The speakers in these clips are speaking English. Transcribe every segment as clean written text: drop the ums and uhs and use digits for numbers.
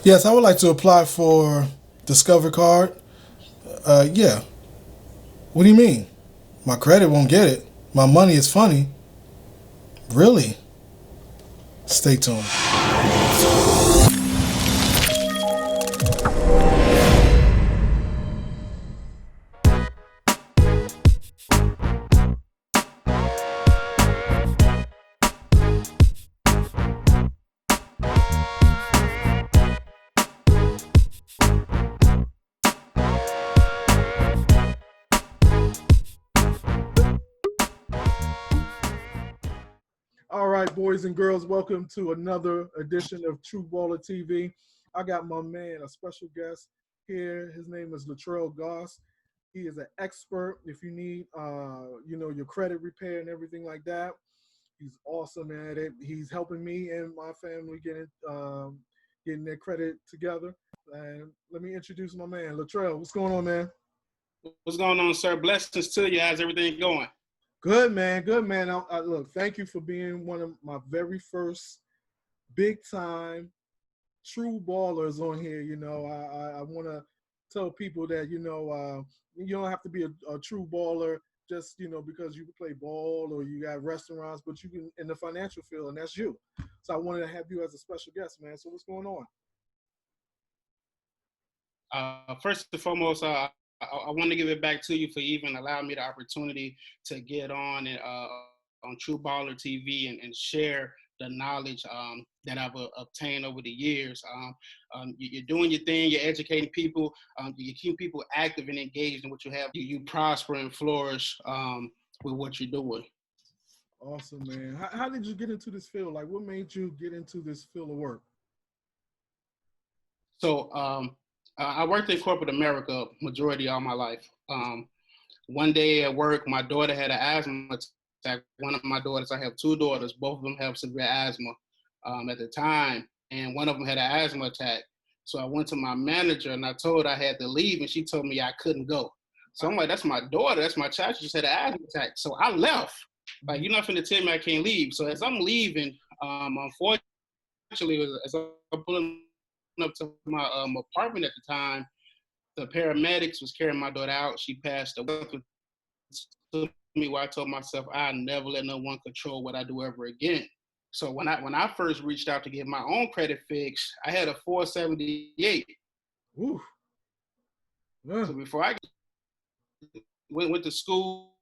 Yes, I would like to apply for Discover Card. Yeah. What do you mean? My credit won't get it. My money is funny. Really? Stay tuned. All right, boys and girls, welcome to another edition of True Baller TV. I got my man, a special guest here. His name is Latrell Goss. He is an expert if you need, your credit repair and everything like that. He's awesome at it. He's helping me and my family getting their credit together. And let me introduce my man, Latrell. What's going on, man? What's going on, sir? Blessings to you. How's everything going? Good, man. Good, man. Look, thank you for being one of my very first big time true ballers on here. I want to tell people that you don't have to be a true baller just because you play ball or you got restaurants, but you can in the financial field, and that's you. So I wanted to have you as a special guest, man. So what's going on? First and foremost, I want to give it back to you for even allowing me the opportunity to get on True Baller TV and share the knowledge that I've obtained over the years. You're doing your thing. You're educating people. You keep people active and engaged in what you have. You prosper and flourish with what you're doing. Awesome, man. How did you get into this field? Like, what made you get into this field of work? So I worked in corporate America majority of my life. One day at work, my daughter had an asthma attack. One of my daughters, I have two daughters, both of them have severe asthma at the time, and one of them had an asthma attack. So I went to my manager and I told her I had to leave, and she told me I couldn't go. So I'm like, that's my daughter, that's my child. She just had an asthma attack. So I left. Like, you're not finna tell me I can't leave. So as I'm leaving, unfortunately, as I'm pulling up to my apartment at the time, the paramedics was carrying my daughter out. She passed away to me where I told myself I'll never let no one control what I do ever again. So when I first reached out to get my own credit fixed, I had a 478. Ooh, yeah. So before I went to school,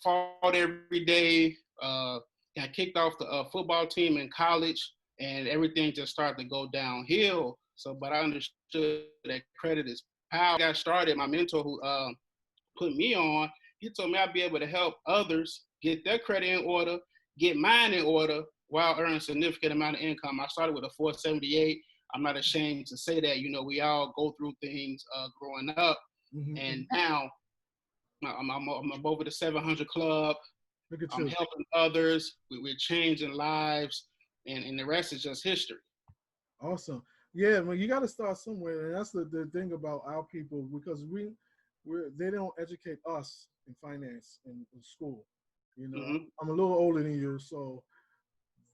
fought every day, got kicked off the football team in college, and everything just started to go downhill. So, but I understood that credit is power. I got started. My mentor who put me on, he told me I'd be able to help others get their credit in order, get mine in order while earning a significant amount of income. I started with a 478. I'm not ashamed to say that. We all go through things growing up, Mm-hmm. and now I'm over the 700 club. Look at I'm you. helping others. We're changing lives, and the rest is just history. Awesome. Yeah, well, you got to start somewhere, and that's the thing about our people because they don't educate us in finance in school. Hmm. I'm a little older than you, so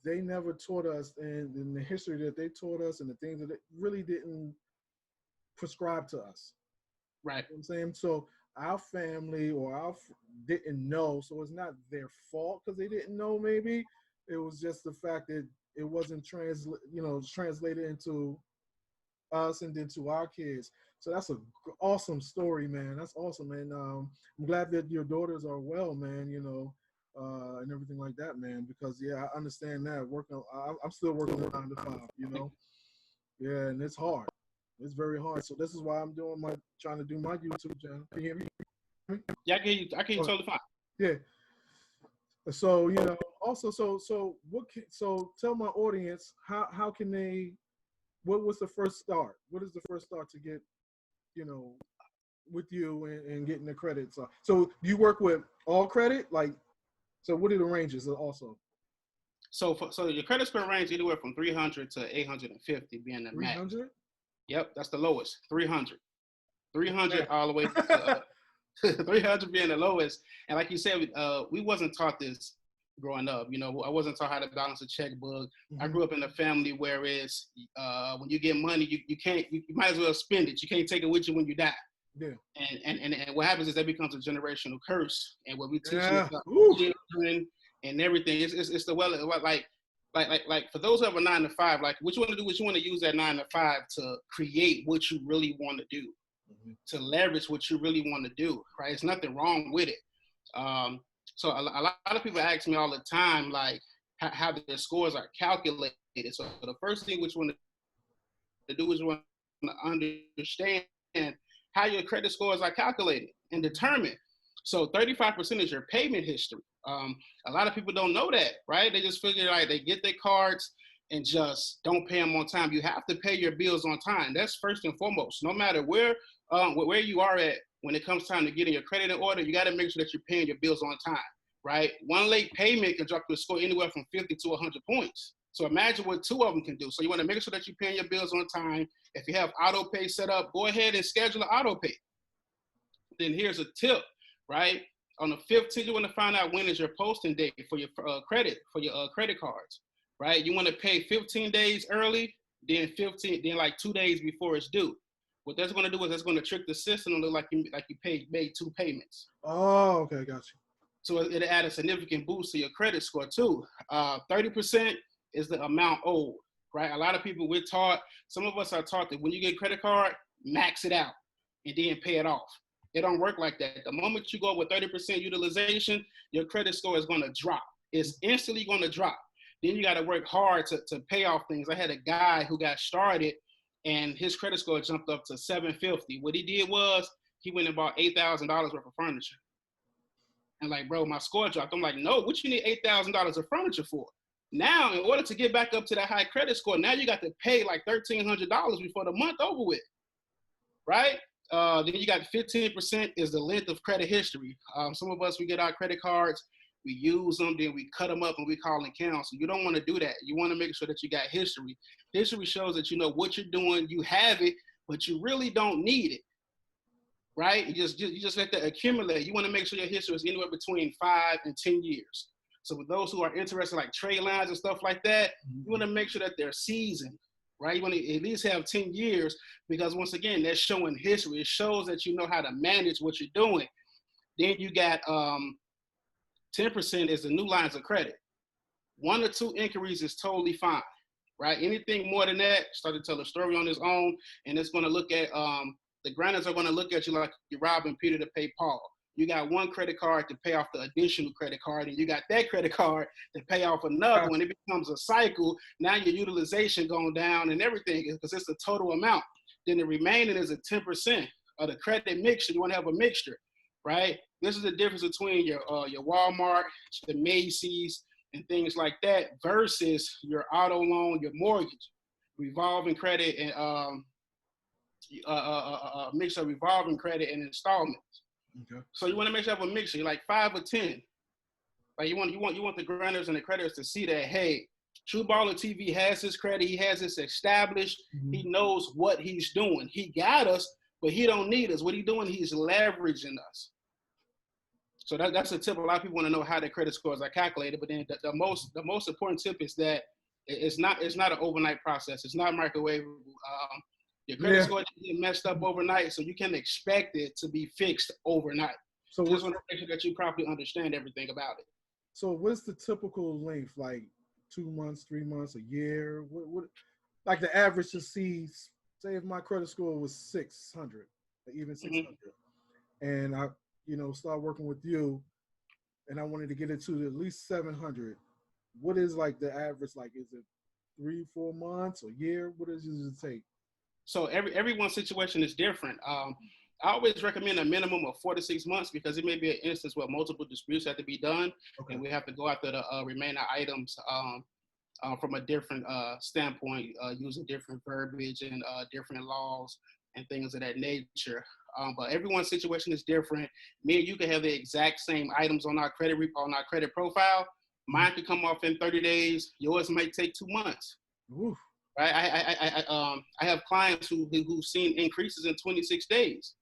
they never taught us, and in the history that they taught us, and the things that they really didn't prescribe to us. Right. You know what I'm saying? So our family or didn't know, so it's not their fault because they didn't know. Maybe it was just the fact that it wasn't translated into us and then to our kids. So that's a awesome story, man. That's awesome, man. I'm glad that your daughters are well, man. And everything like that, man. Because yeah, I understand that. I'm still working 9 to 5. Yeah, and it's hard. It's very hard. So this is why I'm trying to do my YouTube channel. Can you hear me? Yeah, I can hear you Oh, totally fine. yeah. So also, so tell my audience how can they what was the first start? What is the first start to get you know with you and getting the credits? So you work with all credit, like so. What are the ranges also? So your credit score range anywhere from 300 to 850 being the Three max. hundred. Yep, that's the lowest. 300. 300 Man. all the way to 300 being the lowest. And like you said, we wasn't taught this growing up. You know, I wasn't taught how to balance a checkbook. I Mm-hmm. grew up in a family where it's when you get money, you can't, you might as well spend it. You can't take it with you when you die. Yeah. And what happens is that becomes a generational curse. And what we teaching Yeah. about Ooh. children and everything, it's the well, like for those who have a 9 to 5, like what you want to do is you want to use that 9 to 5 to create what you really want to do, to leverage what you really want to do, right? There's nothing wrong with it. So a lot of people ask me all the time, like how their scores are calculated. So the first thing which you want to do is you want to understand how your credit scores are calculated and determined. So 35% is your payment history. A lot of people don't know that, right? They just figure like they get their cards and just don't pay them on time. You have to pay your bills on time. That's first and foremost. No matter where you are at when it comes time to getting your credit in order, you got to make sure that you're paying your bills on time, right? One late payment can drop your score anywhere from 50 to 100 points. So imagine what 2 of them can do. So you want to make sure that you're paying your bills on time. If you have auto pay set up, go ahead and schedule an auto pay. Then here's a tip, right? On the 15th, you want to find out when is your posting date for your credit cards, right? You want to pay 15 days early, then like 2 days before it's due. What that's going to do is that's going to trick the system to look like you made 2 payments. Oh, okay, got you. So it'll add a significant boost to your credit score too. 30% is the amount owed, right? A lot of people some of us are taught that when you get a credit card, max it out and then pay it off. It don't work like that. The moment you go with 30% utilization, your credit score is going to drop. It's instantly going to drop. Then you got to work hard to pay off things. I had a guy who got started and his credit score jumped up to 750. What he did was he went and bought $8,000 worth of furniture. And like, bro, my score dropped. I'm like, no, what you need $8,000 of furniture for? Now, in order to get back up to that high credit score, now you got to pay like $1,300 before the month over with, right? Then you got 15% is the length of credit history. Some of us, we get our credit cards, we use them, then we cut them up and we call and cancel. You don't want to do that. You want to make sure that you got history. History shows that you know what you're doing, you have it, but you really don't need it, right? You just let that accumulate. You want to make sure your history is anywhere between 5 and 10 years. So for those who are interested, like trade lines and stuff like that, you want to make sure that they're seasoned, right? You want to at least have 10 years because once again, that's showing history. It shows that you know how to manage what you're doing. Then you got 10% is the new lines of credit. 1 or 2 inquiries is totally fine, right? Anything more than that, start to tell a story on its own, and it's going to look at, the grantors are going to look at you like you're robbing Peter to pay Paul. You got one credit card to pay off the additional credit card, and you got that credit card to pay off another one. It becomes a cycle. Now your utilization going down and everything because it's the total amount. Then the remaining is a 10% of the credit mixture. You want to have a mixture, right? This is the difference between your Walmart, the Macy's, and things like that versus your auto loan, your mortgage, revolving credit, and mix of revolving credit and installments. Okay. So you want to make sure you have a mixture, like 5 or 10. Like you want the grantors and the creditors to see that, hey, TRUEBALLERTV has his credit, he has this established, he knows what he's doing. He got us, but he don't need us. What he's doing, he's leveraging us. So that's a tip. A lot of people want to know how their credit scores are calculated, but then the most important tip is that it's not an overnight process. It's not microwavable. Your credit score didn't get messed up overnight, so you can expect it to be fixed overnight. So just want to make sure that you properly understand everything about it. So what's the typical length? Like 2 months, 3 months, a year? What like the average to see? Say if my credit score was 600, or even 600, and I start working with you, and I wanted to get it to at least 700. What is like the average? Like, is it 3-4 months, a year? What does it take? So everyone's situation is different. I always recommend a minimum of 4 to 6 months because it may be an instance where multiple disputes have to be done, and we have to go after the remaining items from a different standpoint, using different verbiage and different laws and things of that nature. But everyone's situation is different. Me and you can have the exact same items on our credit profile. Mine could come off in 30 days. Yours might take 2 months. Oof. Right? I have clients who've seen increases in 26 days.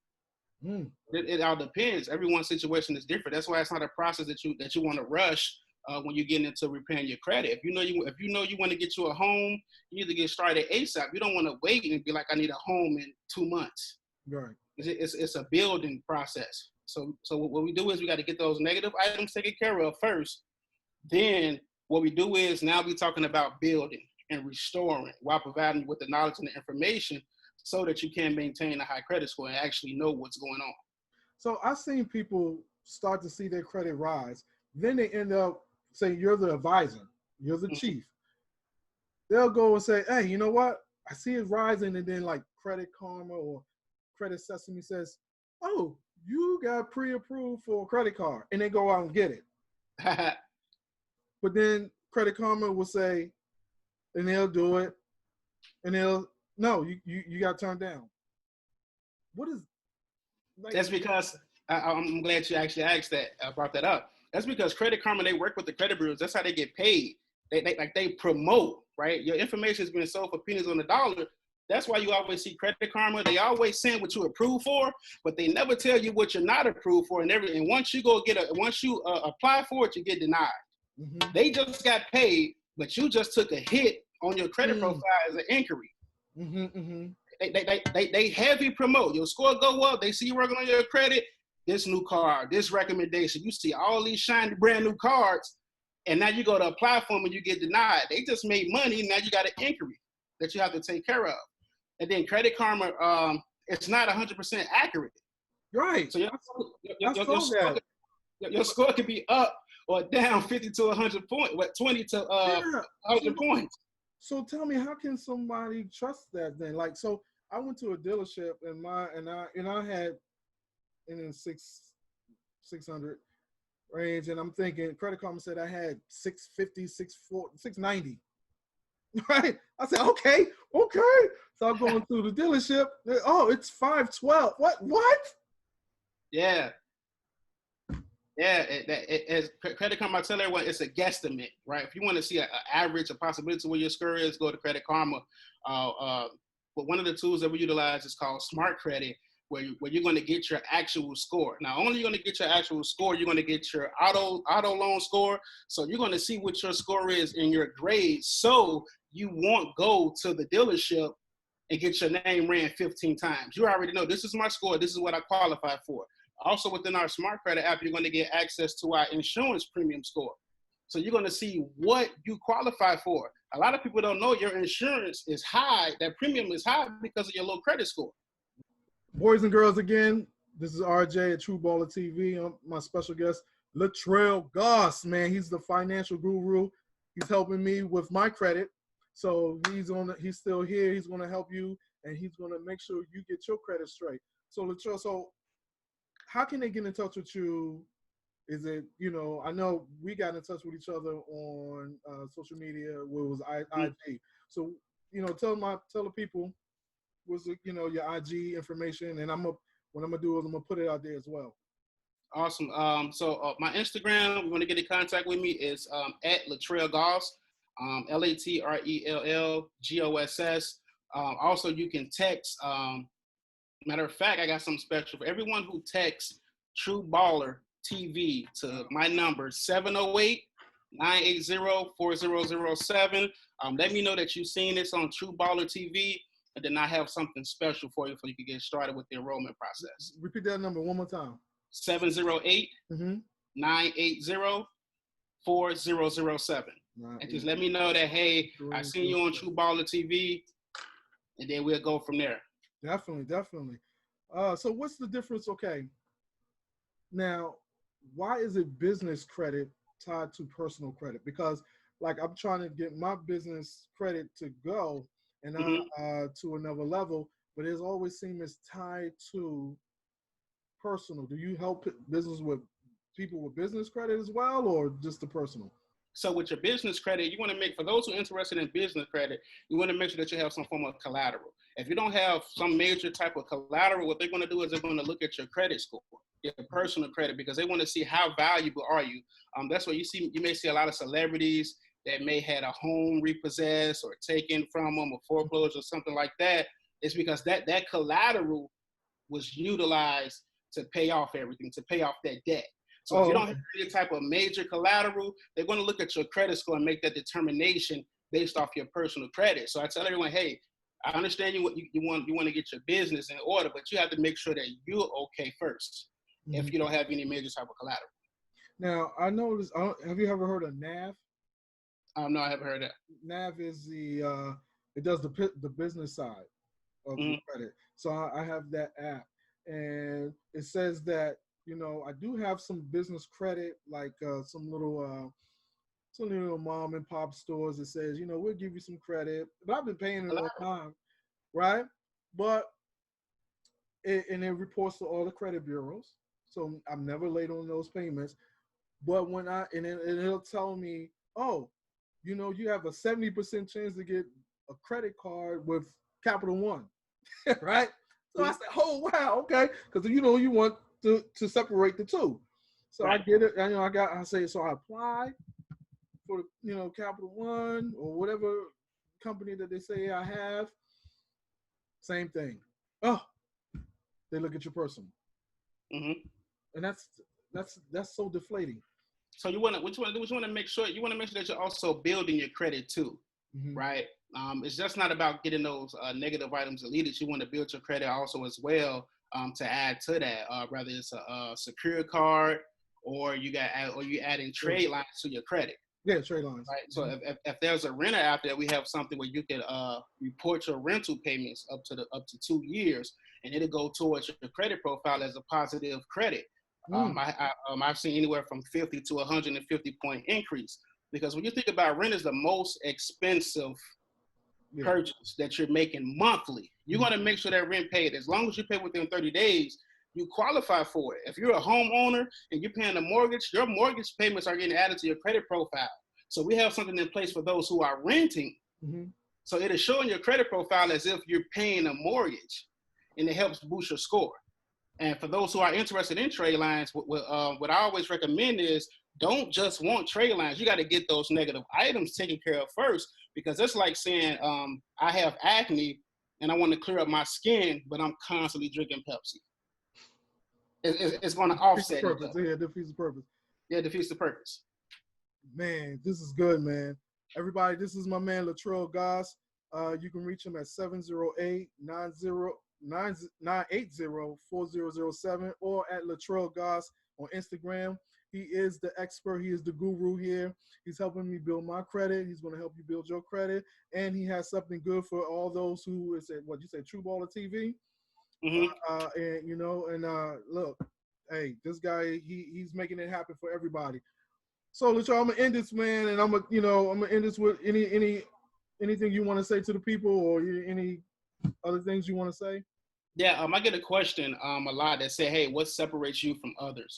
It all depends. Everyone's situation is different. That's why it's not a process that you want to rush when you're getting into repairing your credit. If you know you want to get you a home, you need to get started ASAP. You don't want to wait and be like, I need a home in 2 months. Right. It's a building process. So what we do is we got to get those negative items taken care of first. Then what we do is now we're talking about building and restoring while providing you with the knowledge and the information so that you can maintain a high credit score and actually know what's going on. So I've seen people start to see their credit rise. Then they end up saying, you're the advisor, you're the chief. They'll go and say, hey, you know what? I see it rising. And then like Credit Karma or Credit Sesame says, oh, you got pre-approved for a credit card. And they go out and get it. But then Credit Karma will say, and they'll do it. And no, you got turned down. What is like, that's because I'm glad you actually asked that, brought that up. That's because Credit Karma, they work with the credit bureaus. That's how they get paid. They promote, right? Your information is being sold for pennies on the dollar. That's why you always see Credit Karma. They always send what you approved for, but they never tell you what you're not approved for. And once you apply for it, you get denied. Mm-hmm. They just got paid, but you just took a hit on your credit profile as an inquiry. Mm-hmm, mm-hmm. They heavy promote. Your score go up. They see you working on your credit. This new card, this recommendation. You see all these shiny brand new cards, and now you go to apply for them and you get denied. They just made money. Now you got an inquiry that you have to take care of. And then Credit Karma, it's not 100% accurate. Right. So your score could be up or down 50 to 100 points, 20 to 100 points. So tell me, how can somebody trust that then? Like, so I went to a dealership and I had in the 600 range, and I'm thinking Credit Karma said I had 650, 640, 690. Right? I said, okay. So I'm going through the dealership. Oh, it's 512. What? Yeah. As Credit Karma, I tell everyone, it's a guesstimate, right? If you want to see an average, a possibility where your score is, go to Credit Karma. But one of the tools that we utilize is called Smart Credit, where you're going to get your actual score. Not only are you going to get your actual score, you're going to get your auto loan score. So you're going to see what your score is in your grades. So you won't go to the dealership and get your name ran 15 times. You already know, this is my score. This is what I qualify for. Also within our Smart Credit app, you're going to get access to our insurance premium score. So you're going to see what you qualify for. A lot of people don't know your insurance is high. That premium is high because of your low credit score. Boys and girls, again, this is RJ at TRUEBALLERTV. I'm my special guest, Latrell Goss, man. He's the financial guru. He's helping me with my credit. So he's still here. He's going to help you, and he's going to make sure you get your credit straight. So Latrell, how can they get in touch with you? Is it, I know we got in touch with each other on social media, where it was IG. So, tell the people what's your IG information, and what I'm gonna do is I'm gonna put it out there as well. Awesome. So my Instagram, you want to get in contact with me, is at Latrell Goss, Latrell Goss. Also, you can text. Matter of fact, I got something special for everyone who texts TRUEBALLERTV to my number 708-980-4007. Let me know that you've seen this on TRUEBALLERTV, and then I have something special for you so you can get started with the enrollment process. Repeat that number one more time. 708-980-4007. And just let me know that, hey, I seen you on TRUEBALLERTV, and then we'll go from there. Definitely. So what's the difference? Okay. Now, why is it business credit tied to personal credit? Because like I'm trying to get my business credit to go and to another level, but it's always seemed it's tied to personal. Do you help business with people with business credit as well, or just the personal? So with your business credit, you want to make, for those who are interested in business credit, you want to make sure that you have some form of collateral. If you don't have some major type of collateral, what they're going to do is they're going to look at your credit score, your personal credit, because they want to see how valuable are you. That's why you may see a lot of celebrities that may had a home repossessed or taken from them or foreclosed or something like that. It's because that collateral was utilized to pay off everything, to pay off that debt. So if you Oh, don't okay. have any type of major collateral, they're going to look at your credit score and make that determination based off your personal credit. So I tell everyone, hey, I understand you want to get your business in order, but you have to make sure that you're okay first if Mhm. you don't have any major type of collateral. Now, I noticed, have you ever heard of NAV? No, I haven't heard that. NAV is it does the business side of your Mm-hmm. credit. So I have that app, and it says that I do have some business credit, like some little mom and pop stores that says we'll give you some credit, but I've been paying it on time, right? But and it reports to all the credit bureaus, so I'm never late on those payments. But when it'll tell me, oh, you have a 70% chance to get a credit card with Capital One, right? So I said, oh wow, okay, because you want to separate the two. So I Right. get it. I say so. I apply for Capital One or whatever company that they say I have. Same thing. Oh, they look at your personal, Mm-hmm. and that's so deflating. So what you want to do is make sure that you're also building your credit too, Mm-hmm. right? It's just not about getting those negative items deleted. You want to build your credit also as well, to add to that. Whether it's a secure card or you adding trade lines to your credit. Yeah, trade lines. Right. So Mm-hmm. if there's a renter out there, we have something where you can report your rental payments up to 2 years, and it'll go towards your credit profile as a positive credit. I've seen anywhere from 50 to 150 point increase, because when you think about rent is the most expensive purchase that you're making monthly. You want to make sure that rent paid. As long as you pay within 30 days, you qualify for it. If you're a homeowner and you're paying a mortgage, your mortgage payments are getting added to your credit profile. So we have something in place for those who are renting. Mm-hmm. So it is showing your credit profile as if you're paying a mortgage, and it helps boost your score. And for those who are interested in trade lines, what I always recommend is don't just want trade lines. You got to get those negative items taken care of first, because it's like saying I have acne and I want to clear up my skin, but I'm constantly drinking Pepsi. It's going to offset each other. Yeah, defeats the purpose. Yeah, it defeats the purpose. Man, this is good, man. Everybody, this is my man Latrell Goss. You can reach him at 708-980-4007 or at Latrell Goss on Instagram. He is the expert. He is the guru here. He's helping me build my credit. He's going to help you build your credit. And he has something good for all those who is at, what you say, TrueBallerTV. Mm-hmm. Look, hey, this guy, he's making it happen for everybody. So, Latrell, I'm gonna end this, man, and I'm gonna end this with anything you want to say to the people, or any other things you want to say. Yeah, I get a question a lot that say, hey, what separates you from others?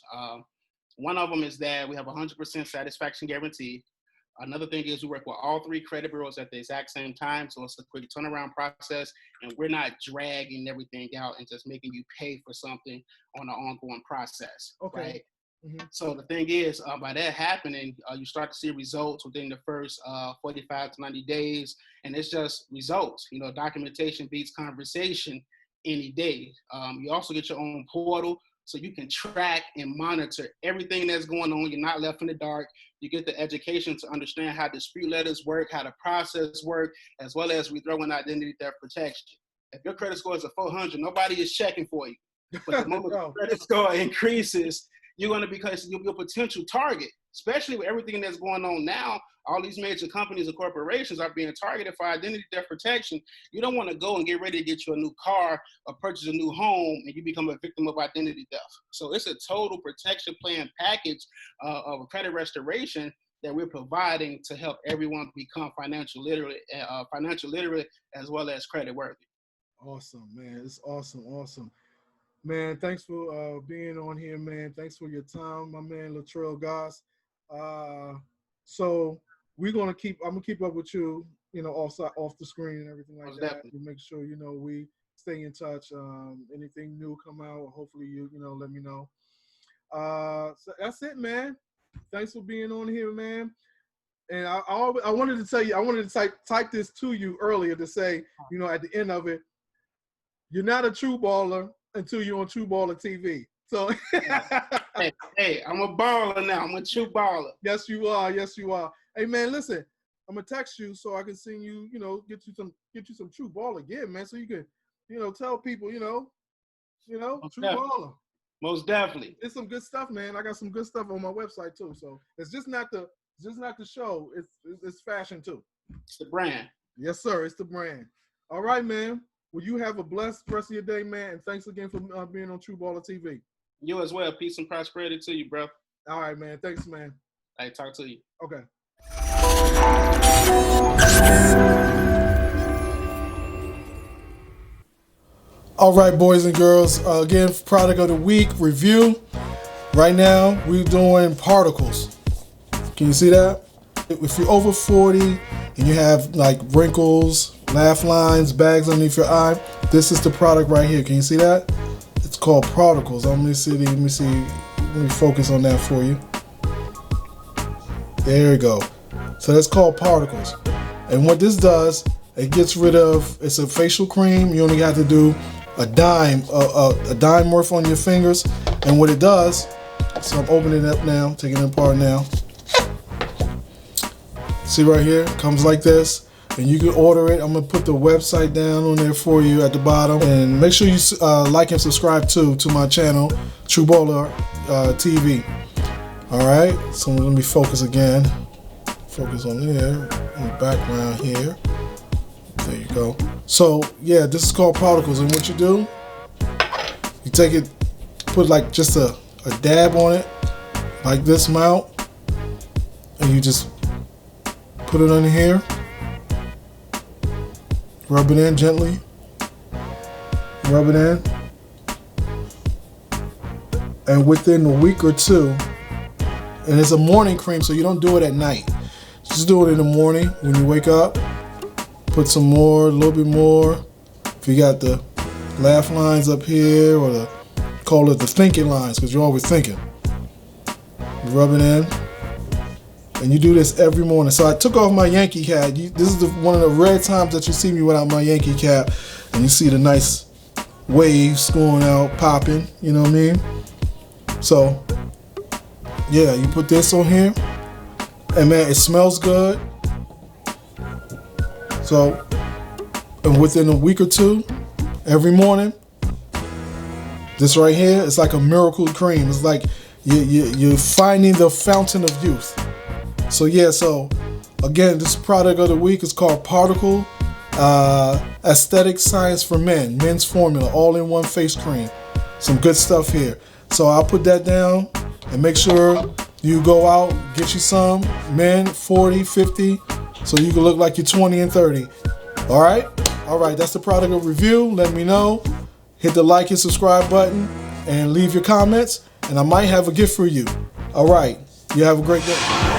One of them is that we have 100% satisfaction guarantee. Another thing is we work with all three credit bureaus at the exact same time, so it's a quick turnaround process, and we're not dragging everything out and just making you pay for something on an ongoing process, right? Mm-hmm. So the thing is, by that happening, you start to see results within the first 45 to 90 days, and it's just results. Documentation beats conversation any day. You also get your own portal, so you can track and monitor everything that's going on. You're not left in the dark. You get the education to understand how dispute letters work, how the process work, as well as we throw in identity theft protection. If your credit score is a 400, nobody is checking for you. But the moment the credit score increases, you're going to become your potential target, especially with everything that's going on now. All these major companies and corporations are being targeted for identity theft protection. You don't want to go and get ready to get you a new car or purchase a new home and you become a victim of identity theft. So it's a total protection plan package of credit restoration that we're providing to help everyone become financial literate as well as credit worthy. Awesome, man. It's awesome. Man, thanks for being on here, man. Thanks for your time, my man Latrell Goss. So I'm gonna keep up with you, off the screen and everything like that. Definitely. To make sure we stay in touch. Anything new come out, hopefully you let me know. So that's it, man. Thanks for being on here, man. And I wanted to tell you, I wanted to type this to you earlier to say, at the end of it, you're not a true baller until you're on TrueBallerTV. So Hey, I'm a baller now. I'm a true baller. Yes, you are. Yes, you are. Hey, man, listen. I'm gonna text you so I can send you. Get you some true baller gear, man. So you can, tell people, true baller. Most definitely. It's some good stuff, man. I got some good stuff on my website too. So it's just not the show. It's fashion too. It's the brand. Yes, sir. It's the brand. All right, man. Well, you have a blessed rest of your day, man. And thanks again for being on True Baller TV. You as well. Peace and prosperity to you, bro. All right, man. Thanks, man. I talk to you. Okay. All right, boys and girls. Again, product of the week review. Right now, we're doing particles. Can you see that? If you're over 40 and you have like wrinkles, laugh lines, bags underneath your eye, this is the product right here. Can you see that? It's called particles. Let me focus on that for you. There you go. So that's called particles. And what this does, it gets rid of, it's a facial cream. You only have to do a dime worth on your fingers. And what it does, so I'm opening it up now, taking it apart now. See right here, it comes like this. And you can order it. I'm gonna put the website down on there for you at the bottom. And make sure you like and subscribe to my channel, True Baller TV. All right, so let me focus again. Focus on there, in the background here. There you go. So yeah, this is called particles, and what you do, you take it, put like just a dab on it, like this amount, and you just put it under here, rub it in gently, rub it in, and within a week or two, and it's a morning cream, so you don't do it at night. Just do it in the morning when you wake up. Put some more, a little bit more. If you got the laugh lines up here, or call it the thinking lines, because you're always thinking. You rub it in, and you do this every morning. So I took off my Yankee hat. This is one of the rare times that you see me without my Yankee cap, and you see the nice waves going out, popping. You know what I mean? So yeah, you put this on here, and man, it smells good. So, and within a week or two, every morning, this right here, it's like a miracle cream. It's like you're finding the fountain of youth. So yeah, so again, this product of the week is called Particle Aesthetic Science for Men, Men's Formula, all-in-one face cream. Some good stuff here. So I'll put that down, and make sure you go out, get you some, men, 40, 50, so you can look like you're 20 and 30. All right, that's the product of review. Let me know. Hit the like and subscribe button, and leave your comments, and I might have a gift for you. All right, you have a great day.